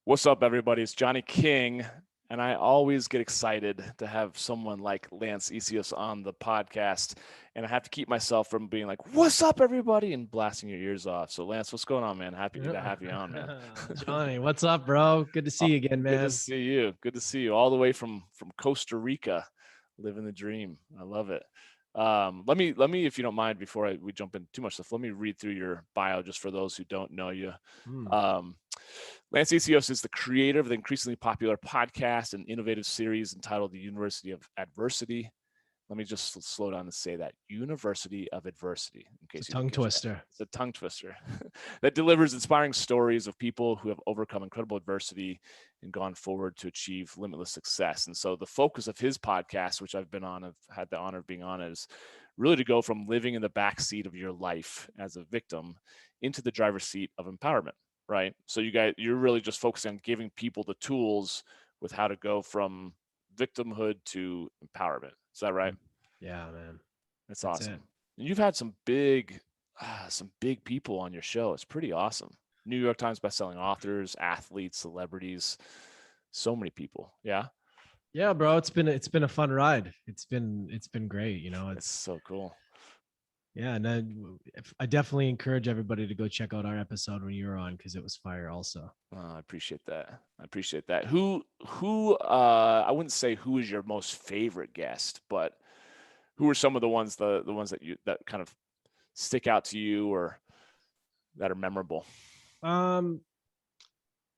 What's up, everybody? It's Johnny King, and I always get excited to have someone like Lance Essihos on the podcast, and I have to keep myself from being like, "What's up, everybody?" and blasting your ears off. So, Lance, what's going on, man? Happy to have you on, man. Johnny, what's up, bro? Good to see you again, man. Good to see you. Good to see you all the way from Costa Rica, living the dream. I love it. Let me, if you don't mind, before we jump into too much stuff, let me read through your bio just for those who don't know you. Lance Essihos is the creator of the increasingly popular podcast and innovative series entitled The University of Adversity. Let me just slow down and say that. University of Adversity. In case it's a tongue twister. It's a tongue twister that delivers inspiring stories of people who have overcome incredible adversity and gone forward to achieve limitless success. And so the focus of his podcast, which I've been on, I've had the honor of being on, is really to go from living in the backseat of your life as a victim into the driver's seat of empowerment. Right. So you're really just focusing on giving people the tools with how to go from victimhood to empowerment. Is that right? Yeah, man. That's awesome. And you've had some big people on your show. It's pretty awesome. New York Times bestselling authors, athletes, celebrities, so many people. Yeah. Yeah, bro. It's been a fun ride. It's been great. It's so cool. Yeah, and I definitely encourage everybody to go check out our episode when you were on, because it was fire also. I appreciate that. Who I wouldn't say who is your most favorite guest, but who are some of the ones that kind of stick out to you or that are memorable? Yeah,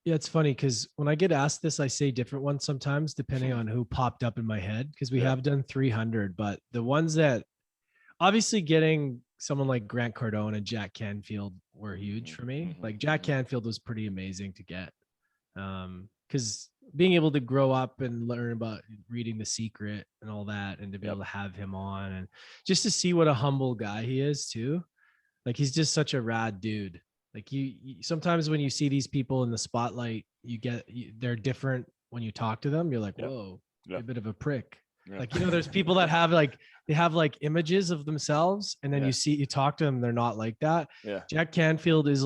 it's funny because when I get asked this, I say different ones sometimes depending on who popped up in my head, because we have done 300, but the ones that obviously getting someone like Grant Cardone and Jack Canfield were huge for me. Like Jack Canfield was pretty amazing to get. Because being able to grow up and learn about reading The Secret and all that, and to be able to have him on, and just to see what a humble guy he is too. Like he's just such a rad dude. Like you sometimes when you see these people in the spotlight, they're different when you talk to them. You're like, whoa, you're a bit of a prick. Yeah. Like, there's people that have they have images of themselves, and then you talk to them, they're not like that. Yeah. Jack Canfield is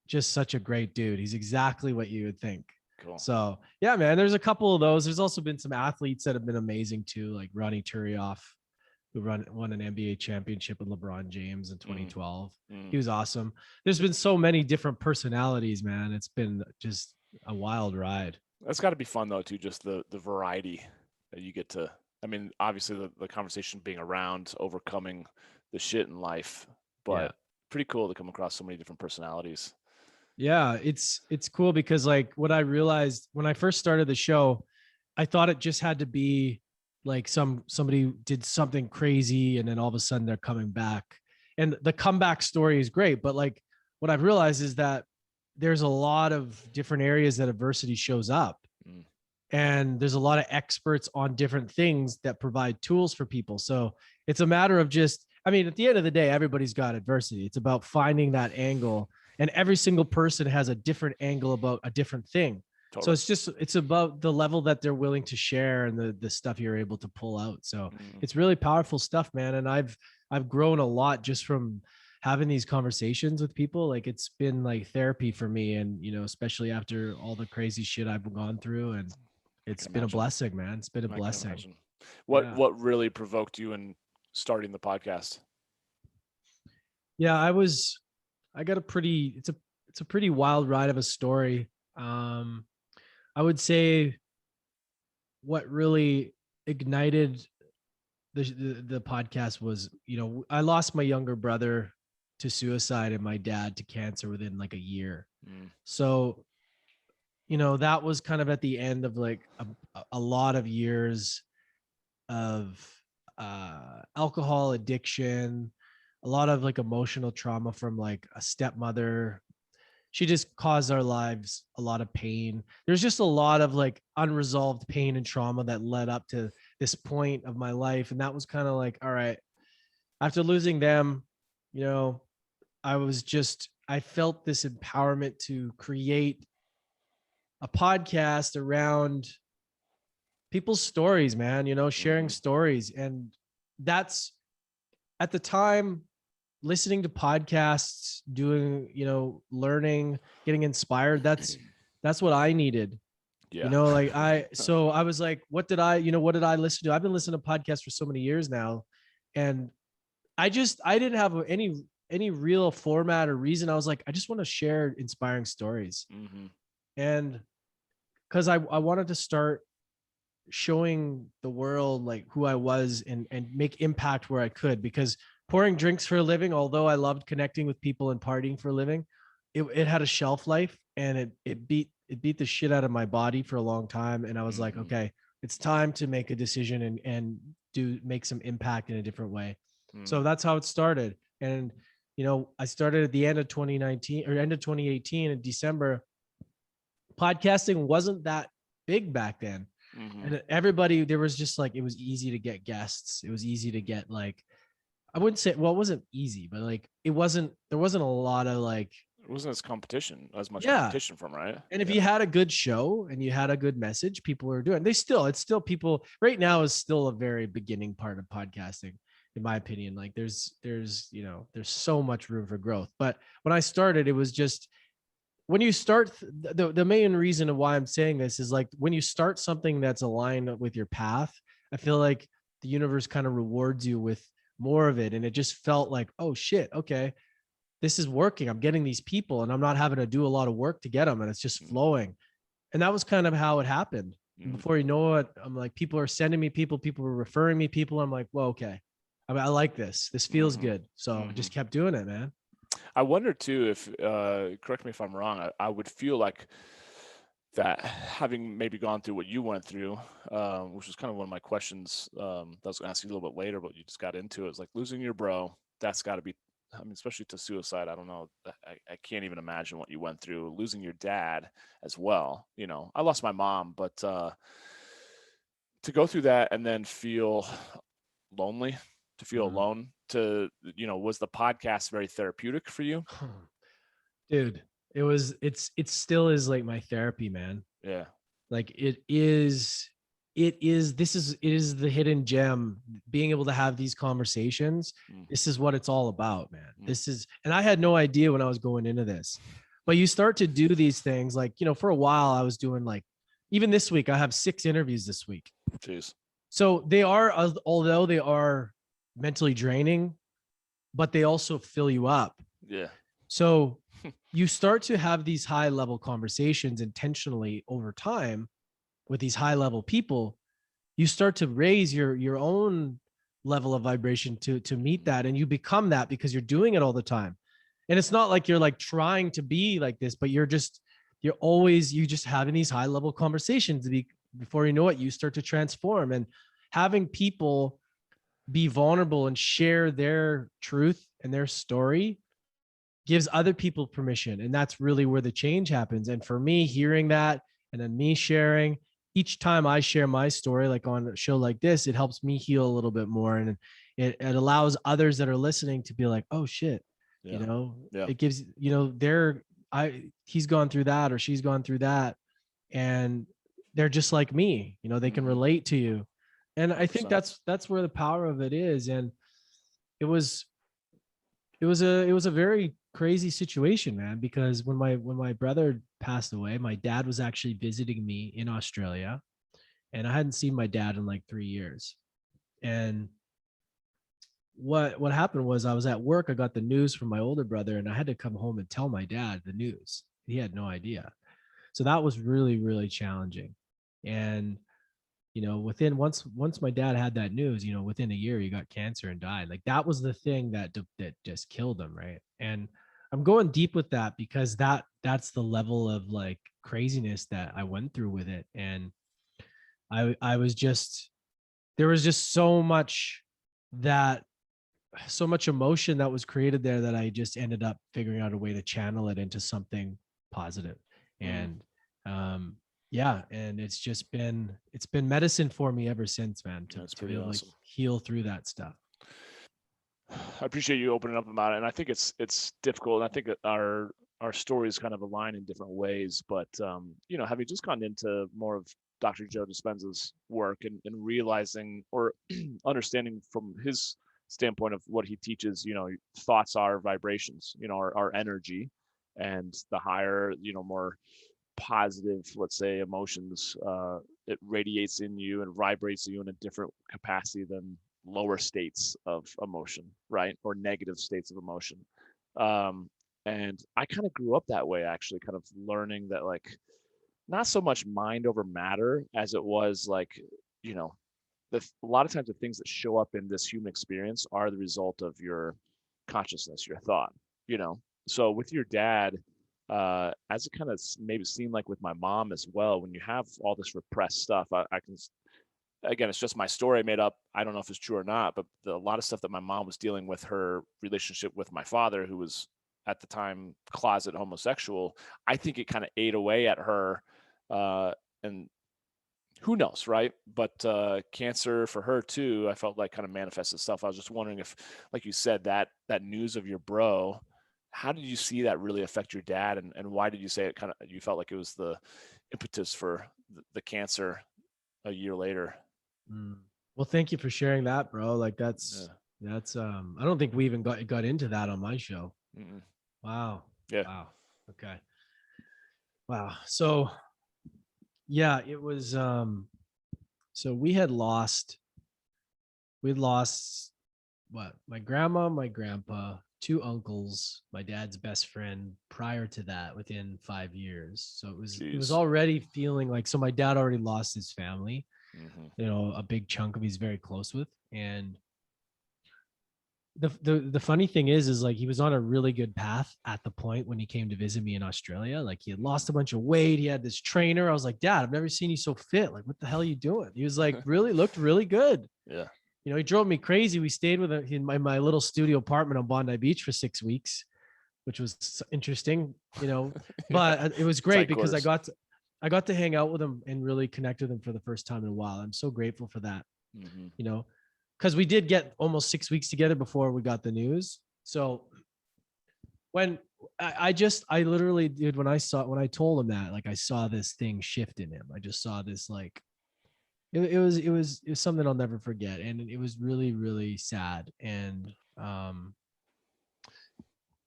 just such a great dude. He's exactly what you would think. Cool. So yeah, man, there's a couple of those. There's also been some athletes that have been amazing too, like Ronnie Turioff, who won an NBA championship with LeBron James in 2012. He was awesome. There's been so many different personalities, man. It's been just a wild ride. That's got to be fun though, too. Just the variety that you get to. I mean, obviously the conversation being around overcoming the shit in life, but pretty cool to come across so many different personalities. Yeah, it's cool because what I realized when I first started the show, I thought it just had to be like somebody did something crazy and then all of a sudden they're coming back. And the comeback story is great, but what I've realized is that there's a lot of different areas that adversity shows up. And there's a lot of experts on different things that provide tools for people. So it's a matter of at the end of the day, everybody's got adversity. It's about finding that angle, and every single person has a different angle about a different thing. Totally. So it's about the level that they're willing to share and the stuff you're able to pull out. So it's really powerful stuff, man. And I've grown a lot just from having these conversations with people. It's been like therapy for me. And, especially after all the crazy shit I've gone through, and it's been a blessing, man. It's been a blessing. What really provoked you in starting the podcast? Yeah, it's a pretty wild ride of a story. I would say what really ignited the podcast was, I lost my younger brother to suicide and my dad to cancer within a year. So, that was kind of at the end of a lot of years of alcohol addiction, a lot of emotional trauma from a stepmother. She just caused our lives a lot of pain. There's just a lot of unresolved pain and trauma that led up to this point of my life. And that was kind of all right, after losing them, I felt this empowerment to create a podcast around people's stories, man, sharing stories. And that's at the time, listening to podcasts, doing, learning, getting inspired. That's that's what I needed. Yeah. Like so I was like, what did I listen to? I've been listening to podcasts for so many years now. And I didn't have any real format or reason. I was like, I just want to share inspiring stories. Mm-hmm. And because I wanted to start showing the world like who I was and make impact where I could, because pouring drinks for a living, although I loved connecting with people and partying for a living, it had a shelf life, and it beat the shit out of my body for a long time. And I was like, Mm-hmm. okay, it's time to make a decision and make some impact in a different way. So Mm-hmm. that's how it started. And I started at the end of 2019 or end of 2018 in December. Podcasting wasn't that big back then. Mm-hmm. And everybody, there was just like, it was easy to get guests. It was easy to get like, I wouldn't say, well, it wasn't easy, but like, there wasn't a lot of like, It wasn't as much yeah. competition from, right? And if Yeah. you had a good show and you had a good message, people were doing, it's still people right now is still a very beginning part of podcasting, in my opinion. Like there's so much room for growth. But when I started, it was just, when you start, the main reason of why I'm saying this is like, when you start something that's aligned with your path, I feel like the universe kind of rewards you with more of it. And it just felt like, oh shit, okay, this is working. I'm getting these people and I'm not having to do a lot of work to get them, and it's just flowing. And that was kind of how it happened. And Mm-hmm. before you know it, I'm like, people are sending me people were referring me people. I'm like, well, okay. I like this. This feels Mm-hmm. good. So I Mm-hmm. just kept doing it, man. I wonder too if, correct me if I'm wrong, I would feel like that, having maybe gone through what you went through, which was kind of one of my questions, that I was going to ask you a little bit later, but you just got into it. It's like losing your bro. That's got to be, I mean, especially to suicide. I don't know. I can't even imagine what you went through. Losing your dad as well. I lost my mom, but to go through that and then feel lonely, to feel Mm. alone, was the podcast very therapeutic for you? Dude, it still is like my therapy, man. Yeah. Like it is the hidden gem, being able to have these conversations. Mm, This is what it's all about, man. mm, And I had no idea when I was going into this, but you start to do these things. Like, for a while I was doing like, even this week, I have 6 interviews this week. jeez. So they are, although they are mentally draining, but they also fill you up. Yeah. So you start to have these high level conversations intentionally over time with these high level people. You start to raise your own level of vibration to meet that, and you become that because you're doing it all the time. And it's not like you're like trying to be like this, but you're just having these high level conversations. Before you know it, you start to transform, and having people be vulnerable and share their truth and their story gives other people permission. And that's really where the change happens. And for me, hearing that and then me sharing, each time I share my story, like on a show like this, it helps me heal a little bit more. And it allows others that are listening to be like, oh shit, Yeah. Yeah. it gives, he's gone through that or she's gone through that. And they're just like me, they can Mm-hmm. relate to you. And I think 100%. that's where the power of it is. And it was it was a very crazy situation, man, because when my brother passed away, my dad was actually visiting me in Australia, and I hadn't seen my dad in like 3 years. And what happened was, I was at work, I got the news from my older brother, and I had to come home and tell my dad the news. He had no idea. So that was really, really challenging. And within once my dad had that news, within a year he got cancer and died. Like, that was the thing that just killed him, right? And I'm going deep with that because that's the level of like craziness that I went through with it. And I was just, there was just that so much emotion that was created there, that I just ended up figuring out a way to channel it into something positive. Mm, And yeah, and it's been medicine for me ever since, man, that's to be pretty able to awesome. heal through that stuff. I appreciate you opening up about it, and I think it's difficult. And I think that our stories kind of align in different ways. But having just gone into more of Dr. Joe Dispenza's work, and realizing or understanding from his standpoint of what he teaches, thoughts are vibrations, our energy, and the higher, more positive, let's say, emotions, it radiates in you and vibrates you in a different capacity than lower states of emotion, right? Or negative states of emotion. Um, and I kind of grew up that way, actually, kind of learning that, like, not so much mind over matter as it was like, you know, a lot of times the things that show up in this human experience are the result of your consciousness, your thought, you know. So with your dad, as it kind of maybe seemed like with my mom as well, when you have all this repressed stuff, I can, again, it's just my story made up. I don't know if it's true or not, but a lot of stuff that my mom was dealing with, her relationship with my father, who was at the time closet homosexual, I think it kind of ate away at her. And who knows, right? But cancer for her too, I felt like kind of manifests itself. I was just wondering if, like you said, that news of your bro, how did you see that really affect your dad, and why did you say it kind of, you felt like it was the impetus for the cancer a year later? Mm. Well, thank you for sharing that, bro. Like Yeah. that's I don't think we even got into that on my show. Mm-mm. Wow. Yeah. Wow. Okay. Wow. So yeah, it was so we'd lost what? My grandma, my grandpa, two uncles, my dad's best friend prior to that within 5 years. So it was Jeez. already feeling like, so my dad already lost his family, Mm-hmm. a big chunk of he's very close with. And the funny thing is like he was on a really good path at the point when he came to visit me in Australia. Like he had Mm-hmm. lost a bunch of weight. He had this trainer. I was like, Dad, I've never seen you so fit. Like, what the hell are you doing? He was like, really looked really good. Yeah. He drove me crazy. We stayed with him in my little studio apartment on Bondi Beach for 6 weeks, which was interesting, Yeah. but it was great Tight because quarters. I got to hang out with him and really connect with him for the first time in a while. I'm so grateful for that, Mm-hmm. you know, because we did get almost 6 weeks together before we got the news. So when I literally, dude, when I told him that, like I saw this thing shift in him. I just saw this, like, it was something I'll never forget. And it was really, really sad. And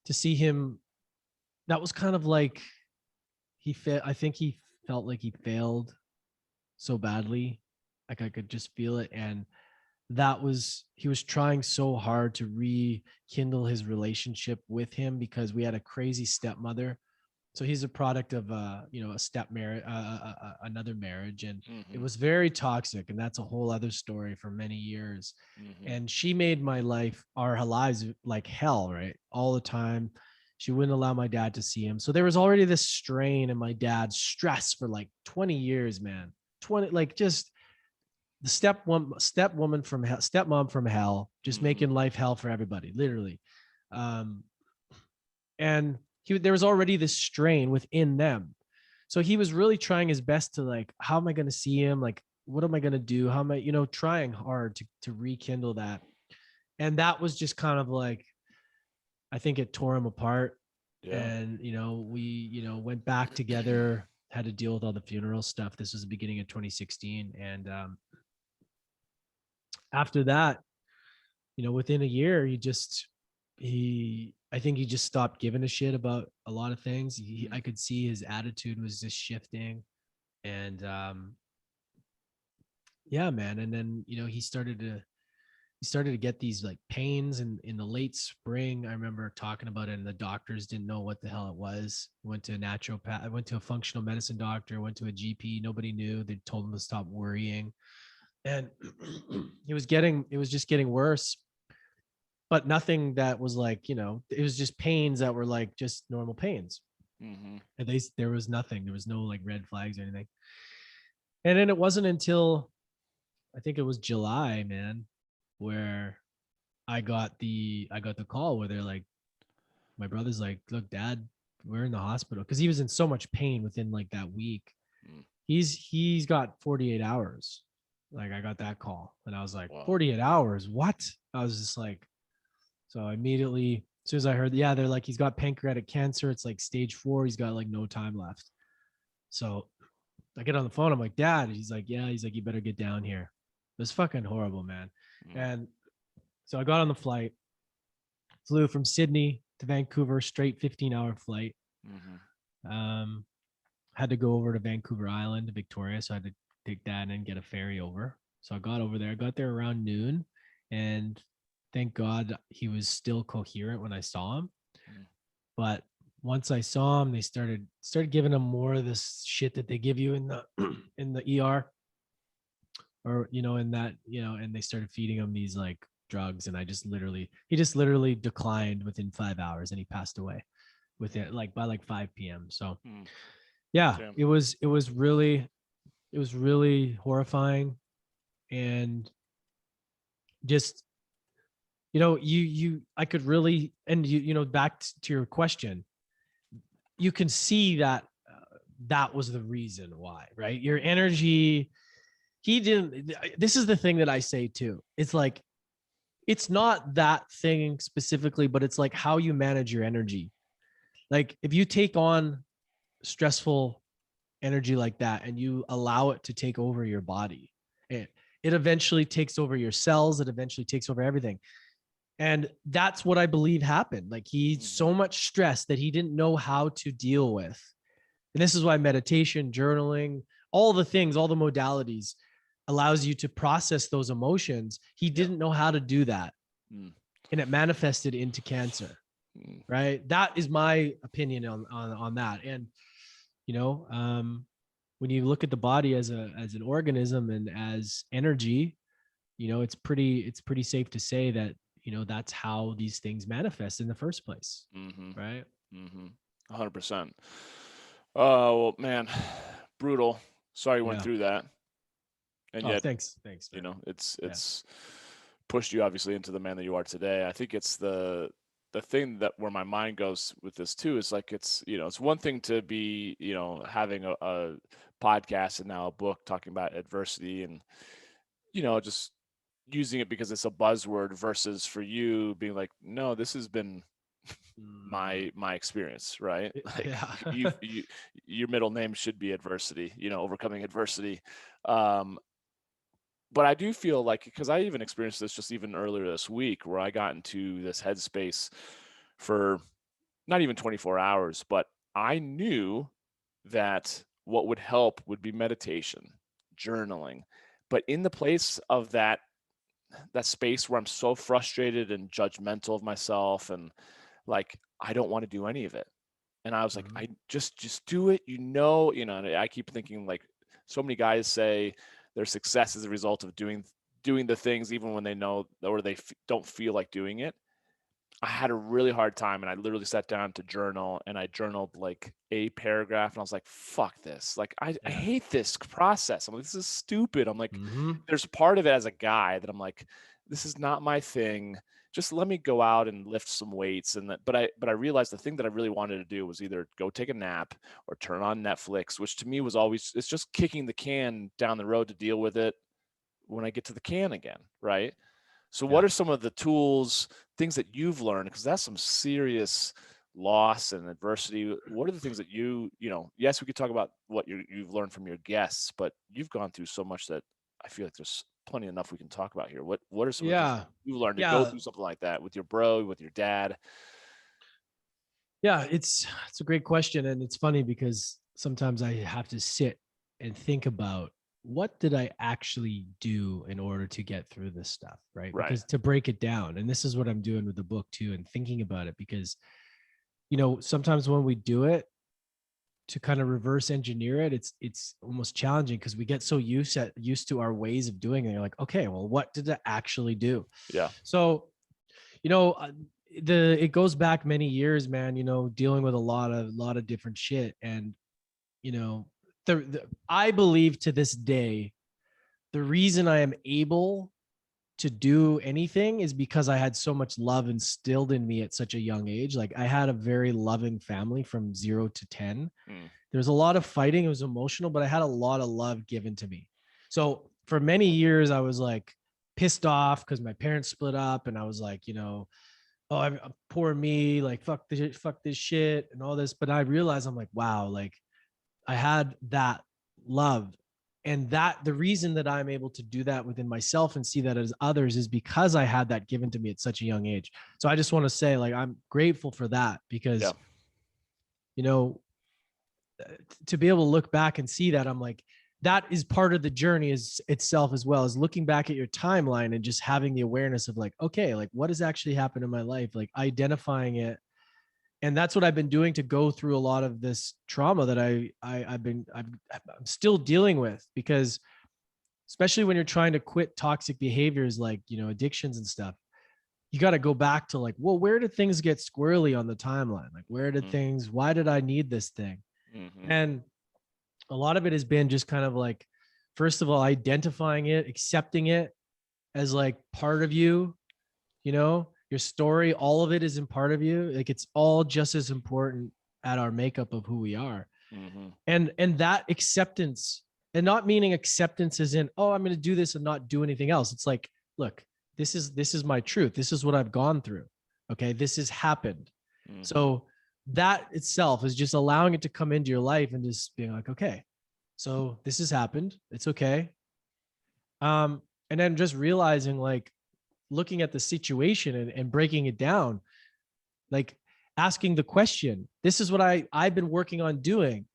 to see him, that was kind of like I think he felt like he failed so badly. Like I could just feel it. And he was trying so hard to rekindle his relationship with him because we had a crazy stepmother. So he's a product of a step marriage, another marriage, and it Mm-hmm. was very toxic. And that's a whole other story for many years. Mm-hmm. And she made our lives like hell, right? All the time. She wouldn't allow my dad to see him. So there was already this strain in my dad's stress for like 20 years, man. 20, like just the stepmom from hell, just Mm-hmm. making life hell for everybody, literally. Um, and there was already this strain within them. So he was really trying his best to, like, how am I going to see him? Like, what am I going to do? How am I, trying hard to rekindle that. And that was just kind of like, I think it tore him apart. Yeah. And, we, went back together, had to deal with all the funeral stuff. This was the beginning of 2016. And after that, within a year, I think he just stopped giving a shit about a lot of things. I could see his attitude was just shifting. And yeah, man. And then, he started to get these like pains in the late spring. I remember talking about it, and the doctors didn't know what the hell it was. Went to a naturopath, I went to a functional medicine doctor, went to a GP. Nobody knew. They told him to stop worrying. And it was just getting worse. But nothing that was like, it was just pains that were like just normal pains. Mm-hmm. And there was nothing. There was no like red flags or anything. And then it wasn't until I think it was July, man, where I got the call where they're like, my brother's like, look, Dad, we're in the hospital, because he was in so much pain within like that week. Mm. He's got 48 hours. Like I got that call, and I was like, Wow. 48 hours? What? I was just like, so immediately, as soon as I heard, yeah, they're like, he's got pancreatic cancer. It's like stage 4. He's got like no time left. So I get on the phone. I'm like, Dad. He's like, yeah. He's like, you better get down here. It was fucking horrible, man. Mm. And so I got on the flight, flew from Sydney to Vancouver, straight 15-hour flight. Mm-hmm. Um, had to go over to Vancouver Island to Victoria. So I had to take that and get a ferry over. So I got over there. I got there around noon, and thank God he was still coherent when I saw him. But once I saw him, they started giving him more of this shit that they give you in the in the ER, or in that, and they started feeding him these like drugs, and he just literally declined within 5 hours, and he passed away with it like by like 5 p.m. So yeah, Damn. it was really horrifying. And just, I could really, and back to your question, you can see that that was the reason why, right? Your energy, this is the thing that I say too. It's like, it's not that thing specifically, but it's like how you manage your energy. Like if you take on stressful energy like that and you allow it to take over your body, it eventually takes over your cells. It eventually takes over everything. And that's what I believe happened. Like he's so much stress that he didn't know how to deal with. And this is why meditation, journaling, all the things, all the modalities allows you to process those emotions. He didn't know how to do that. And it manifested into cancer. Right. That is my opinion on that. And, when you look at the body as an organism and as energy, it's pretty safe to say that, that's how these things manifest in the first place. Right. 100%. Well, man, brutal. Sorry you went through that. And yet, thanks. It's pushed you obviously into the man that you are today. I think it's the thing that where my mind goes with this too is like, it's one thing to be, having a podcast and now a book talking about adversity and, just using it because it's a buzzword versus for you being like, no, this has been my experience, right? Like you, your middle name should be adversity, overcoming adversity. But I do feel like, because I even experienced this just even earlier this week, where I got into this headspace for not even 24 hours, but I knew that what would help would be meditation, journaling. But in the place of that space where I'm so frustrated and judgmental of myself, and like, I don't want to do any of it. And I was like, I just do it, and I keep thinking, like, so many guys say their success is a result of doing the things even when they know or they don't feel like doing it. I had a really hard time, and I literally sat down to journal, and I journaled like a paragraph, and I was like, fuck this. Like, I hate this process. I'm like, this is stupid. I'm like, there's part of it as a guy that I'm like, this is not my thing. Just let me go out and lift some weights. But I realized the thing that I really wanted to do was either go take a nap or turn on Netflix, which to me was always, it's just kicking the can down the road to deal with it when I get to the can again. Right. So what are some of the tools, things that you've learned? Because that's some serious loss and adversity. What are the things that yes, we could talk about what you've learned from your guests, but you've gone through so much that I feel like there's plenty enough we can talk about here. What are some of the things you've learned to go through something like that with your bro, with your dad? Yeah, it's a great question. And it's funny because sometimes I have to sit and think about, what did I actually do in order to get through this stuff? Right. Because to break it down, and this is what I'm doing with the book too, and thinking about it, because, sometimes when we do it to kind of reverse engineer it, it's almost challenging because we get so used to our ways of doing it. You're like, okay, well, what did I actually do? Yeah. So, it goes back many years, man, dealing with a lot of different shit. And, I believe to this day, the reason I am able to do anything is because I had so much love instilled in me at such a young age. Like, I had a very loving family from 0 to 10. There's a lot of fighting. It was emotional, but I had a lot of love given to me. So for many years, I was like pissed off because my parents split up, and I was like, oh, poor me, like, fuck this shit and all this. But I realized, I'm like, wow, like, I had that love. And that the reason that I'm able to do that within myself and see that as others is because I had that given to me at such a young age. So I just want to say, like, I'm grateful for that, because, to be able to look back and see that, I'm like, that is part of the journey is itself as well, as looking back at your timeline and just having the awareness of like, okay, like what has actually happened in my life, like identifying it. And that's what I've been doing to go through a lot of this trauma that I'm still dealing with, because especially when you're trying to quit toxic behaviors like, you know, addictions and stuff, you got to go back to like, well, where did things get squirrely on the timeline? Like, where did things, why did I need this thing? And a lot of it has been just kind of like, first of all, identifying it, accepting it as like part of you, you know, your story, all of it is in part of you. Like it's all just as important at our makeup of who we are. And that acceptance, and not meaning acceptance as in, oh, I'm going to do this and not do anything else. It's like, look, this is my truth. This is what I've gone through. Okay. This has happened. So that itself is just allowing it to come into your life and just being like, okay, so this has happened. It's okay. And then just realizing, like, looking at the situation and breaking it down, like asking the question, this is what I've been working on doing.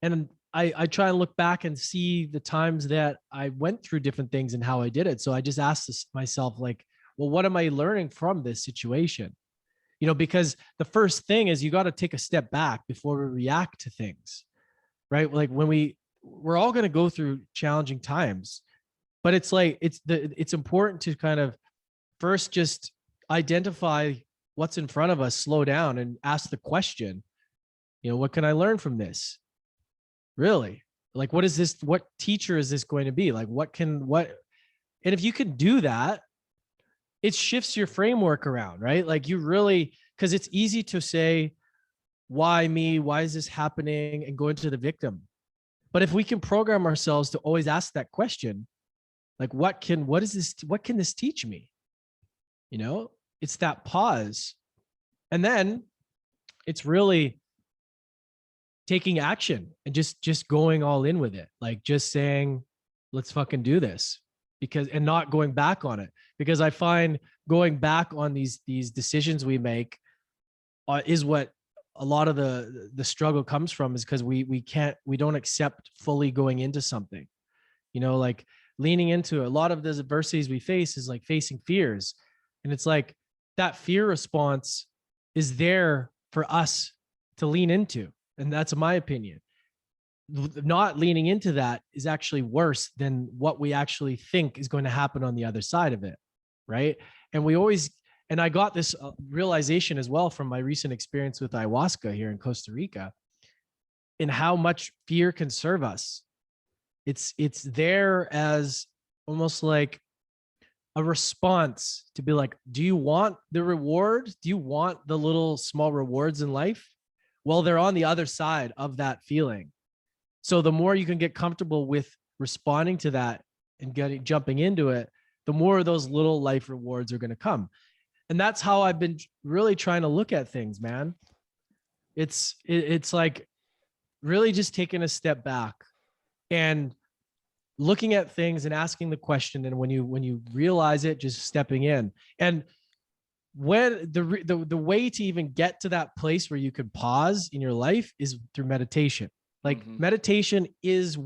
And I try and look back and see the times that I went through different things and how I did it. So I just asked myself, like, well, what am I learning from this situation? You know, because the first thing is you got to take a step back before we react to things, right? Like when we're all going to go through challenging times, but it's like, it's important to kind of first just identify what's in front of us, slow down and ask the question, you know, what can I learn from this? Really? Like, what is this? What teacher is this going to be? Like, and if you can do that, it shifts your framework around, right? Like you really, because it's easy to say, why me? Why is this happening? And go into the victim. But if we can program ourselves to always ask that question, like, what can this teach me? You know, it's that pause. And then it's really taking action and just going all in with it. Like just saying, let's fucking do this, and not going back on it. Because I find going back on these decisions we make is what a lot of the struggle comes from, is because we don't accept fully going into something, you know, like leaning into a lot of the adversities we face is like facing fears. And it's like that fear response is there for us to lean into. And that's my opinion. Not leaning into that is actually worse than what we actually think is going to happen on the other side of it. Right. And I got this realization as well from my recent experience with ayahuasca here in Costa Rica, in how much fear can serve us. It's there as almost like a response to be like, do you want the reward? Do you want the little small rewards in life? Well, they're on the other side of that feeling. So the more you can get comfortable with responding to that and jumping into it, the more of those little life rewards are going to come. And that's how I've been really trying to look at things, man. It's like really just taking a step back and looking at things and asking the question. And when you realize it, just stepping in. And when the way to even get to that place where you could pause in your life is through meditation. Like meditation is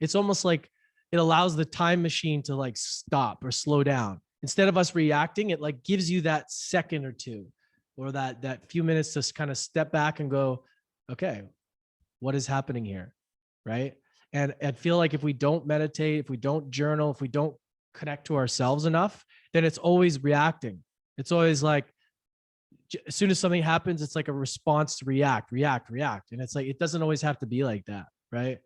it's almost like it allows the time machine to like stop or slow down. Instead of us reacting, it like gives you that second or two, or that few minutes to kind of step back and go, okay, what is happening here? Right. And I feel like if we don't meditate, if we don't journal, if we don't connect to ourselves enough, then it's always reacting. It's always like, as soon as something happens, it's like a response to react. And it's like, it doesn't always have to be like that. Right.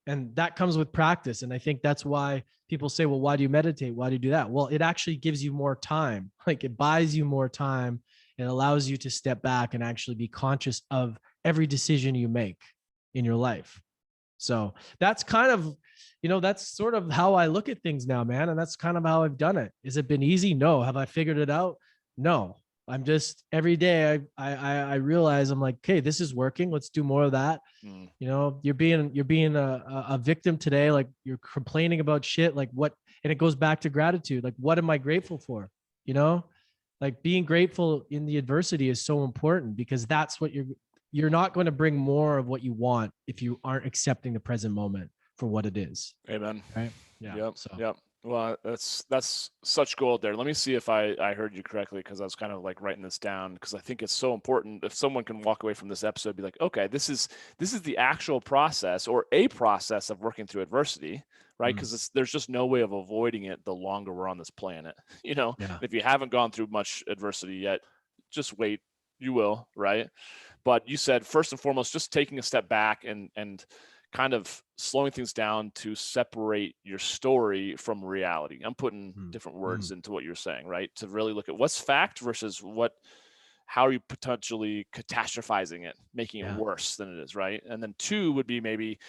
And that comes with practice. And I think that's why people say, well, why do you meditate? Why do you do that? Well, it actually gives you more time. Like it buys you more time. It allows you to step back and actually be conscious of every decision you make in your life. So that's kind of, that's sort of how I look at things now, man. And that's kind of how I've done it. Has it been easy? No. Have I figured it out? No. I'm just every day I realize I'm like, okay, this is working. Let's do more of that. You're being a victim today. Like you're complaining about shit. Like what? And it goes back to gratitude. Like, what am I grateful for? Like being grateful in the adversity is so important, because that's what you're not going to bring more of what you want if you aren't accepting the present moment for what it is. Amen. Right. Yeah. Yep. So Yep. Well, that's such gold there. Let me see if I heard you correctly, because I was kind of like writing this down, because I think it's so important. If someone can walk away from this episode, be like, okay, this is the actual process, or a process of working through adversity, right? Because there's just no way of avoiding it the longer we're on this planet. yeah. If you haven't gone through much adversity yet, just wait. You will, right? But you said first and foremost, just taking a step back and kind of slowing things down to separate your story from reality. I'm putting different words into what you're saying, right? To really look at what's fact versus how are you potentially catastrophizing it, making it Yeah. worse than it is, right? And then 2 would be maybe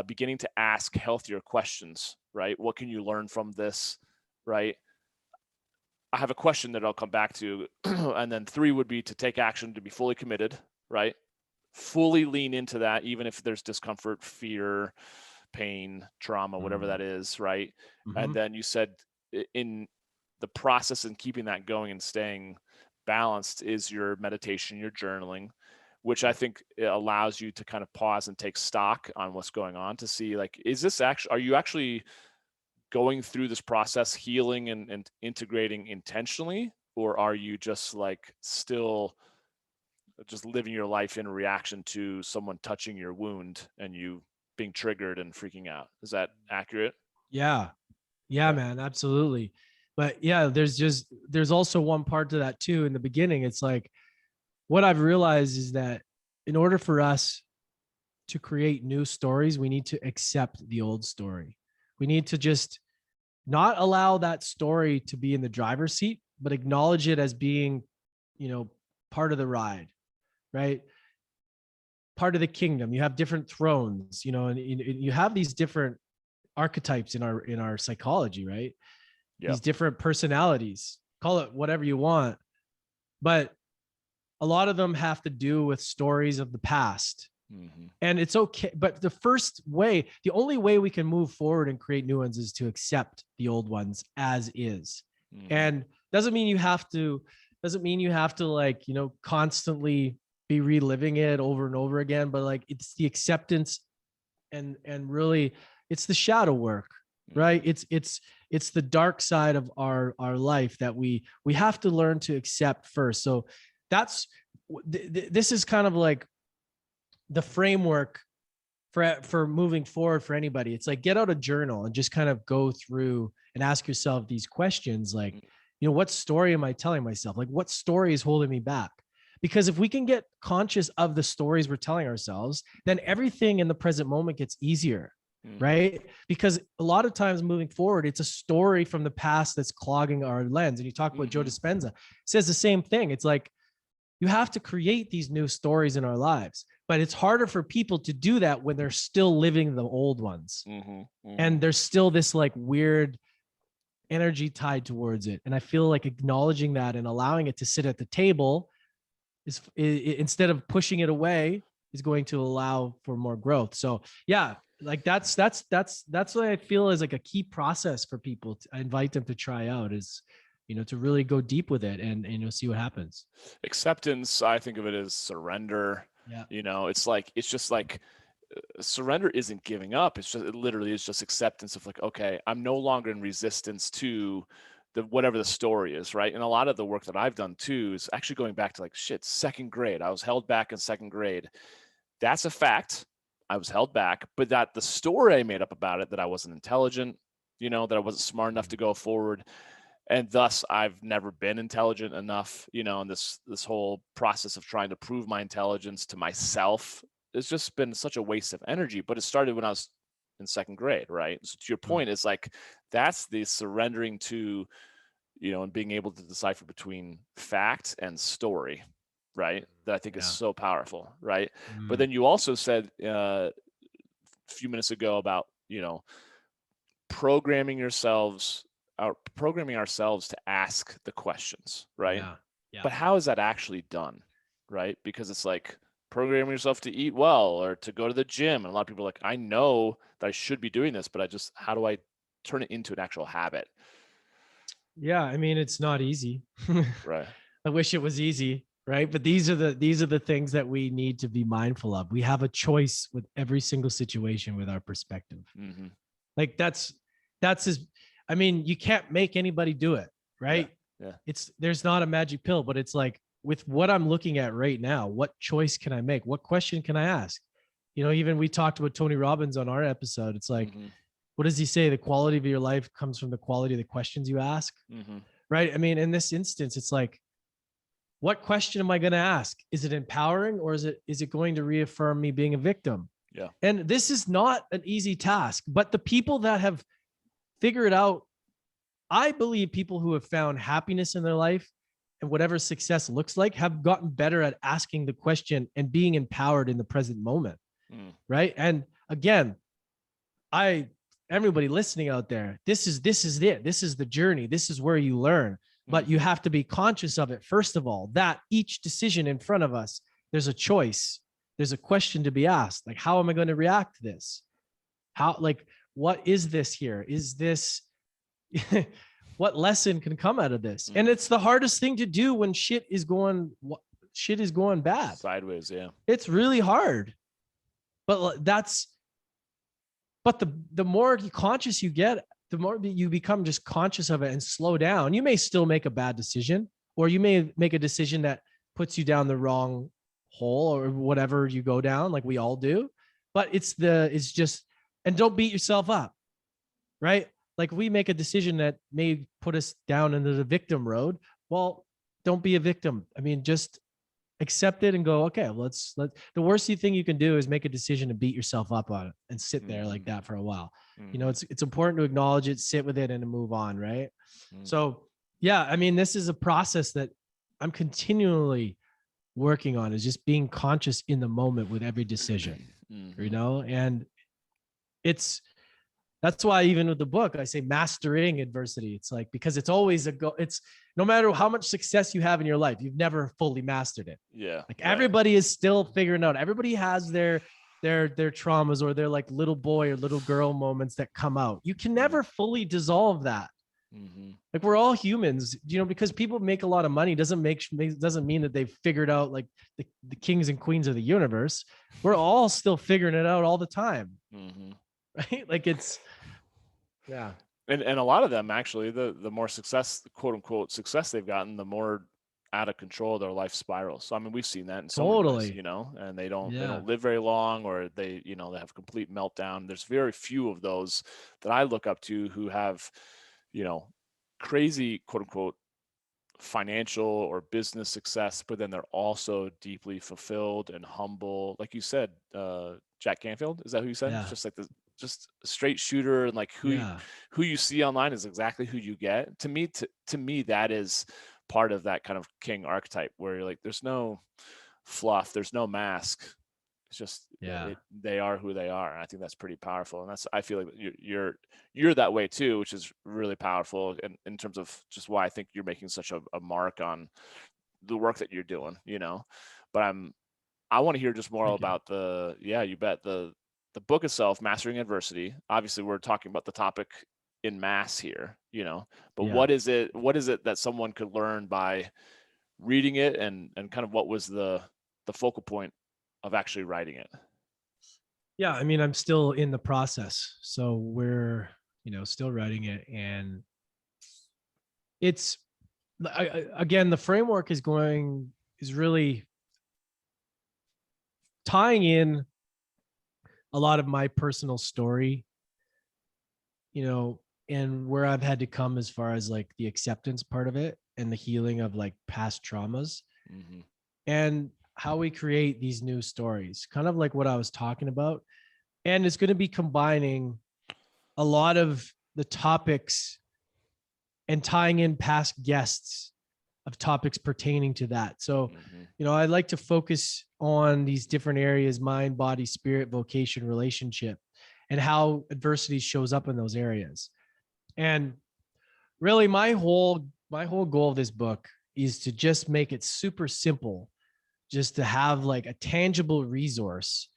beginning to ask healthier questions, right? What can you learn from this, right? I have a question that I'll come back to. And then 3 would be to take action, to be fully committed, right? Fully lean into that, even if there's discomfort, fear, pain, trauma, whatever that is, right? And then you said in the process and keeping that going and staying balanced is your meditation, your journaling, which I think allows you to kind of pause and take stock on what's going on, to see, like, are you actually going through this process, healing and integrating intentionally, or are you just like still just living your life in reaction to someone touching your wound and you being triggered and freaking out? Is that accurate? Yeah. Yeah, Okay. man, absolutely. But yeah, there's also one part to that too. In the beginning, it's like, what I've realized is that in order for us to create new stories, we need to accept the old story. We need to just not allow that story to be in the driver's seat, but acknowledge it as being, part of the ride, right? Part of the kingdom. You have different thrones, and you have these different archetypes in our psychology, right? Yeah. These different personalities, call it whatever you want, but a lot of them have to do with stories of the past. And it's okay, but the only way we can move forward and create new ones is to accept the old ones as is. And doesn't mean you have to like, constantly be reliving it over and over again, but like, it's the acceptance and really it's the shadow work, right? It's the dark side of our life that we have to learn to accept first. So this is kind of like the framework for moving forward for anybody. It's like, get out a journal and just kind of go through and ask yourself these questions, like, what story am I telling myself? Like, what story is holding me back? Because if we can get conscious of the stories we're telling ourselves, then everything in the present moment gets easier, right? Because a lot of times moving forward, it's a story from the past that's clogging our lens. And you talk about Joe Dispenza, says the same thing. It's like, you have to create these new stories in our lives, but it's harder for people to do that when they're still living the old ones. And there's still this like weird energy tied towards it. And I feel like acknowledging that and allowing it to sit at the table is instead of pushing it away, is going to allow for more growth. So yeah, like that's what I feel is like a key process for people. I invite them to try out is, to really go deep with it and, see what happens. Acceptance, I think of it as surrender. Yeah. It's just like surrender isn't giving up. It literally is just acceptance of like, okay, I'm no longer in resistance to whatever the story is, right? And a lot of the work that I've done too is actually going back to like, second grade. I was held back in second grade. That's a fact. I was held back, but that the story I made up about it, that I wasn't intelligent, that I wasn't smart enough to go forward, and thus I've never been intelligent enough, in this whole process of trying to prove my intelligence to myself. It's just been such a waste of energy. But it started when I was in second grade, right? So to your point, it's like, that's the surrendering to, and being able to decipher between fact and story, right? That I think is so powerful, right? But then you also said a few minutes ago about, programming ourselves to ask the questions, right? Yeah. But how is that actually done, right? Because it's like programming yourself to eat well or to go to the gym. And a lot of people are like, I know that I should be doing this, but how do I turn it into an actual habit? Yeah. I mean, it's not easy. Right. I wish it was easy, right? But these are the things that we need to be mindful of. We have a choice with every single situation with our perspective. Mm-hmm. Like that's as, I mean, you can't make anybody do it, right? Yeah. There's not a magic pill, but it's like with what I'm looking at right now, what choice can I make? What question can I ask? You know, even we talked about Tony Robbins on our episode. It's like, Mm-hmm. what does he say? The quality of your life comes from the quality of the questions you ask, Mm-hmm. right? I mean, in this instance, it's like, what question am I going to ask? Is it empowering, or is it going to reaffirm me being a victim? Yeah. And this is not an easy task, but the people that have figured out, I believe people who have found happiness in their life and whatever success looks like have gotten better at asking the question and being empowered in the present moment. Mm. Right. And again, everybody listening out there, this is it. This is the journey. This is where you learn, but you have to be conscious of it. First of all, that each decision in front of us, there's a choice. There's a question to be asked. Like, how am I going to react to this? How, like, what is this here? Is this, what lesson can come out of this? And it's the hardest thing to do when shit is going bad. Sideways. Yeah. It's really hard. But the more conscious you get, the more you become just conscious of it and slow down. You may still make a bad decision, or you may make a decision that puts you down the wrong hole or whatever you go down, like we all do. But it's just, and don't beat yourself up, right? Like we make a decision that may put us down into the victim road. Well, don't be a victim. I mean, just accept it and go, okay, let's the worst thing you can do is make a decision to beat yourself up on it and sit there like that for a while. You know, it's important to acknowledge it, sit with it, and to move on, right? So yeah, I mean, this is a process that I'm continually working on, is just being conscious in the moment with every decision. You know, and that's why even with the book, I say mastering adversity. It's like, because it's always it's no matter how much success you have in your life, you've never fully mastered it. Yeah. Like everybody is still figuring out. Everybody has their traumas or their like little boy or little girl moments that come out. You can never fully dissolve that. Like we're all humans, you know, because people make a lot of money doesn't mean that they've figured out like the kings and queens of the universe. We're all still figuring it out all the time. Right? Like it's, yeah. And a lot of them actually, the more success, quote unquote success they've gotten, the more out of control their life spirals. So I mean, we've seen that in so many ways, you know, and they don't live very long, or they, you know, they have complete meltdown. There's very few of those that I look up to who have, you know, crazy quote unquote financial or business success, but then they're also deeply fulfilled and humble. Like you said, Jack Canfield, is that who you said? Yeah. It's just like just a straight shooter, and like who you see online is exactly who you get. To me, that is part of that kind of king archetype where you're like, there's no fluff, there's no mask. It's just they are who they are, and I think that's pretty powerful. And I feel like you're that way too, which is really powerful in terms of just why I think you're making such a mark on the work that you're doing, you know. But I want to hear just more about the book itself, Mastering Adversity. Obviously, we're talking about the topic in mass here, you know. But what is it that someone could learn by reading it, and kind of what was the focal point of actually writing it? Yeah, I mean, I'm still in the process, so we're, you know, still writing it, and it's again, the framework is really tying in a lot of my personal story, you know, and where I've had to come as far as like the acceptance part of it and the healing of like past traumas, and how we create these new stories, kind of like what I was talking about. And it's going to be combining a lot of the topics and tying in past guests of topics pertaining to that. So, you know, I like to focus on these different areas: mind, body, spirit, vocation, relationship, and how adversity shows up in those areas. And really my whole goal of this book is to just make it super simple, just to have like a tangible resource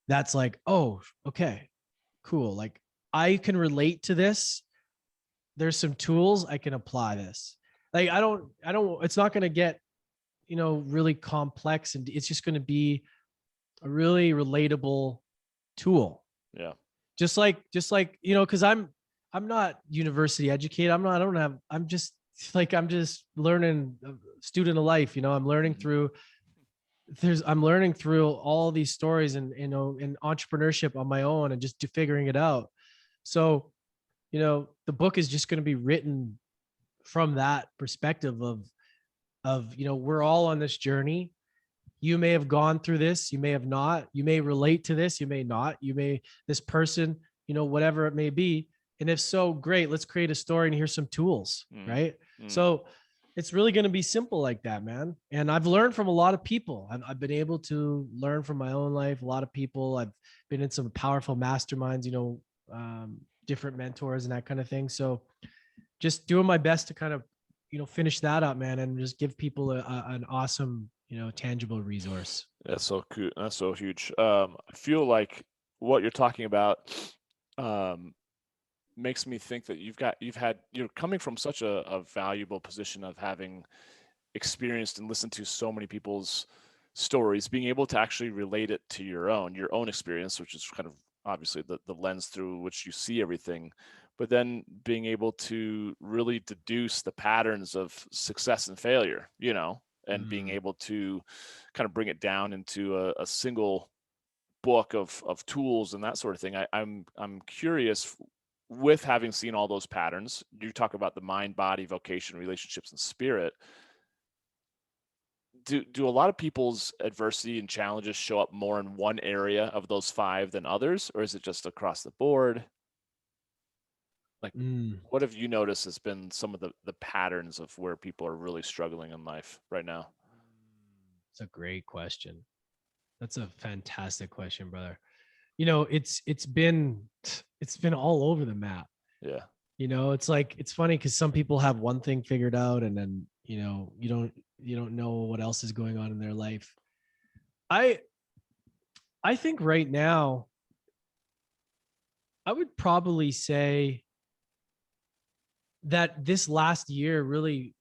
that's like, oh, okay, cool. Like I can relate to this. There's some tools I can apply this. Like I don't, it's not going to get, really complex, and it's just going to be a really relatable tool. Yeah. Just like, cause I'm not university educated. I'm just learning, student of life. I'm learning Mhm. through I'm learning through all these stories, and in entrepreneurship on my own, and just figuring it out. So, the book is just going to be written from that perspective of we're all on this journey. You may have gone through this, you may have not, you may relate to this, you may not, this person, whatever it may be. And if so, great, let's create a story, and here's some tools, Mm. right? Mm. So it's really going to be simple like that, man. And I've learned from a lot of people. I've been able to learn from my own life, a lot of people. I've been in some powerful masterminds, different mentors and that kind of thing. So just doing my best to kind of, finish that up, man, and just give people an awesome, tangible resource. That's so cool. That's so huge. I feel like what you're talking about um, makes me think that you're coming from such a valuable position of having experienced and listened to so many people's stories, being able to actually relate it to your own experience, which is kind of obviously the lens through which you see everything, but then being able to really deduce the patterns of success and failure, and being Mm. able to kind of bring it down into a single book of tools and that sort of thing. I'm curious, with having seen all those patterns, you talk about the mind, body, vocation, relationships, and spirit. Do a lot of people's adversity and challenges show up more in one area of those five than others, or is it just across the board? Like, Mm. what have you noticed has been some of the patterns of where people are really struggling in life right now? It's a great question. That's a fantastic question, brother. It's been all over the map. Yeah. It's like, it's funny because some people have one thing figured out, and then you don't know what else is going on in their life. I i think right now I would probably say that this last year really